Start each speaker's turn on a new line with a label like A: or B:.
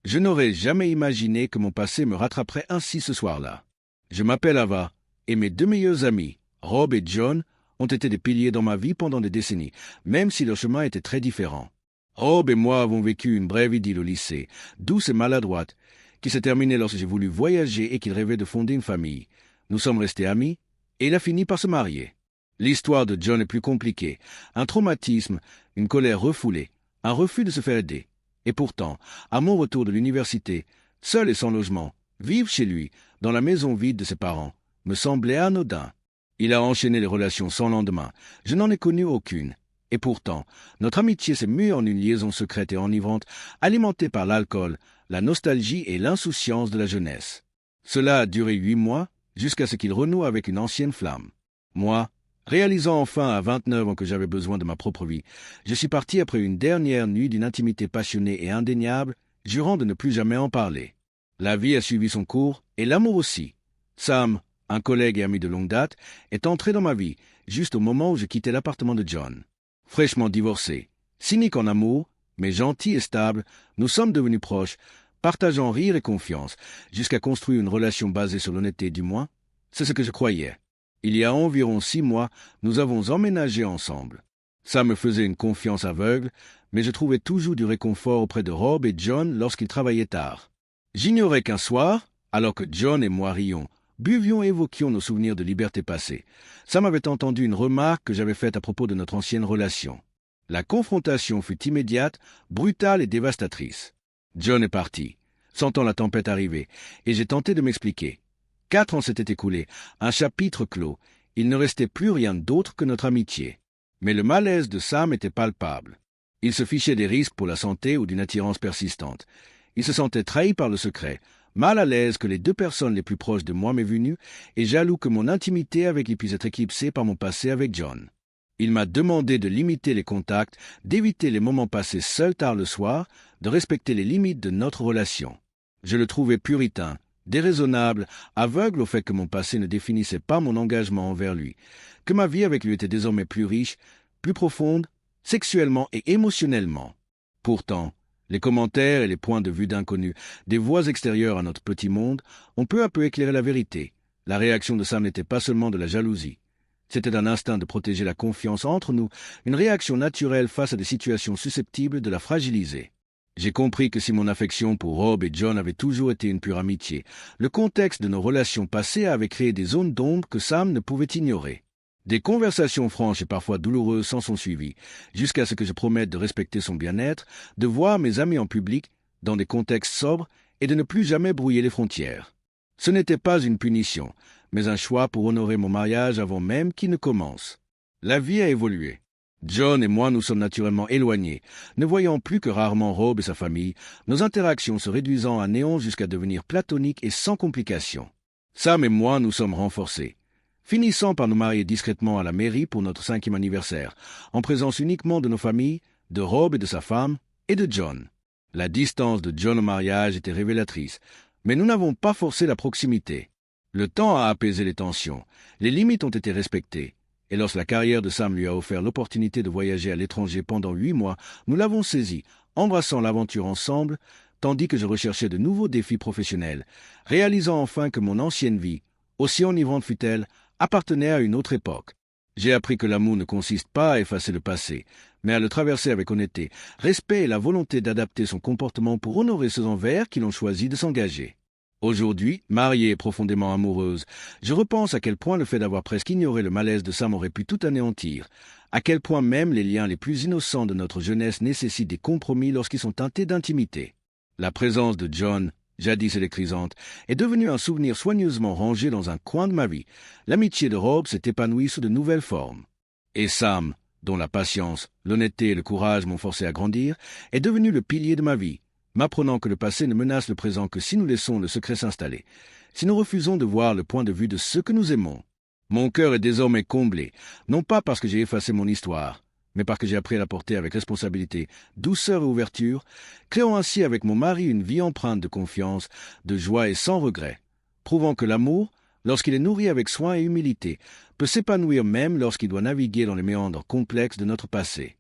A: Je n'aurais jamais imaginé que mon passé me rattraperait ainsi ce soir-là. Je m'appelle Ava, et mes deux meilleurs amis, Rob et John, ont été des piliers dans ma vie pendant des décennies, même si leur chemin était très différent. Rob et moi avons vécu une brève idylle au lycée, douce et maladroite, qui s'est terminée lorsque j'ai voulu voyager et qu'il rêvait de fonder une famille. Nous sommes restés amis, et il a fini par se marier. L'histoire de John est plus compliquée. Un traumatisme, une colère refoulée, un refus de se faire aider. Et pourtant, à mon retour de l'université, seul et sans logement, vivre chez lui, dans la maison vide de ses parents, me semblait anodin. Il a enchaîné les relations sans lendemain. Je n'en ai connu aucune. Et pourtant, notre amitié s'est mue en une liaison secrète et enivrante, alimentée par l'alcool, la nostalgie et l'insouciance de la jeunesse. Cela a duré 8 mois, jusqu'à ce qu'il renoue avec une ancienne flamme. Moi, réalisant enfin à 29 ans que j'avais besoin de ma propre vie, je suis parti après une dernière nuit d'une intimité passionnée et indéniable, jurant de ne plus jamais en parler. La vie a suivi son cours, et l'amour aussi. Sam, un collègue et ami de longue date, est entré dans ma vie, juste au moment où je quittais l'appartement de John. Fraîchement divorcé, cynique en amour, mais gentil et stable, nous sommes devenus proches, partageant rire et confiance, jusqu'à construire une relation basée sur l'honnêteté du moins. C'est ce que je croyais. Il y a environ 6 mois, nous avons emménagé ensemble. Ça me faisait une confiance aveugle, mais je trouvais toujours du réconfort auprès de Rob et John lorsqu'ils travaillaient tard. J'ignorais qu'un soir, alors que John et moi rions, buvions et évoquions nos souvenirs de liberté passée, Sam avait entendu une remarque que j'avais faite à propos de notre ancienne relation. La confrontation fut immédiate, brutale et dévastatrice. John est parti, sentant la tempête arriver, et j'ai tenté de m'expliquer. 4 ans s'étaient écoulés, un chapitre clos. Il ne restait plus rien d'autre que notre amitié. Mais le malaise de Sam était palpable. Il se fichait des risques pour la santé ou d'une attirance persistante. Il se sentait trahi par le secret, mal à l'aise que les 2 personnes les plus proches de moi m'aient vu nu, et jaloux que mon intimité avec lui puisse être éclipsée par mon passé avec John. Il m'a demandé de limiter les contacts, d'éviter les moments passés seuls tard le soir, de respecter les limites de notre relation. Je le trouvais puritain, déraisonnable, aveugle au fait que mon passé ne définissait pas mon engagement envers lui, que ma vie avec lui était désormais plus riche, plus profonde, sexuellement et émotionnellement. Pourtant, les commentaires et les points de vue d'inconnus, des voix extérieures à notre petit monde, ont peu à peu éclairé la vérité. La réaction de Sam n'était pas seulement de la jalousie. C'était un instinct de protéger la confiance entre nous, une réaction naturelle face à des situations susceptibles de la fragiliser. J'ai compris que si mon affection pour Rob et John avait toujours été une pure amitié, le contexte de nos relations passées avait créé des zones d'ombre que Sam ne pouvait ignorer. Des conversations franches et parfois douloureuses s'en sont suivies, jusqu'à ce que je promette de respecter son bien-être, de voir mes amis en public, dans des contextes sobres, et de ne plus jamais brouiller les frontières. Ce n'était pas une punition, mais un choix pour honorer mon mariage avant même qu'il ne commence. La vie a évolué. John et moi nous sommes naturellement éloignés, ne voyant plus que rarement Rob et sa famille, nos interactions se réduisant à néant jusqu'à devenir platoniques et sans complications. Sam et moi nous sommes renforcés, finissant par nous marier discrètement à la mairie pour notre 5e anniversaire, en présence uniquement de nos familles, de Rob et de sa femme, et de John. La distance de John au mariage était révélatrice, mais nous n'avons pas forcé la proximité. Le temps a apaisé les tensions, les limites ont été respectées, et lorsque la carrière de Sam lui a offert l'opportunité de voyager à l'étranger pendant 8 mois, nous l'avons saisi, embrassant l'aventure ensemble, tandis que je recherchais de nouveaux défis professionnels, réalisant enfin que mon ancienne vie, aussi enivrante fut-elle, appartenait à une autre époque. J'ai appris que l'amour ne consiste pas à effacer le passé, mais à le traverser avec honnêteté, respect et la volonté d'adapter son comportement pour honorer ceux envers qui l'ont choisi de s'engager. Aujourd'hui, mariée et profondément amoureuse, je repense à quel point le fait d'avoir presque ignoré le malaise de Sam aurait pu tout anéantir, à quel point même les liens les plus innocents de notre jeunesse nécessitent des compromis lorsqu'ils sont teintés d'intimité. La présence de John, jadis électrisante, est devenue un souvenir soigneusement rangé dans un coin de ma vie. L'amitié de Rob s'est épanouie sous de nouvelles formes. Et Sam, dont la patience, l'honnêteté et le courage m'ont forcé à grandir, est devenu le pilier de ma vie, m'apprenant que le passé ne menace le présent que si nous laissons le secret s'installer, si nous refusons de voir le point de vue de ceux que nous aimons. Mon cœur est désormais comblé, non pas parce que j'ai effacé mon histoire, mais parce que j'ai appris à la porter avec responsabilité, douceur et ouverture, créant ainsi avec mon mari une vie empreinte de confiance, de joie et sans regret, prouvant que l'amour, lorsqu'il est nourri avec soin et humilité, peut s'épanouir même lorsqu'il doit naviguer dans les méandres complexes de notre passé.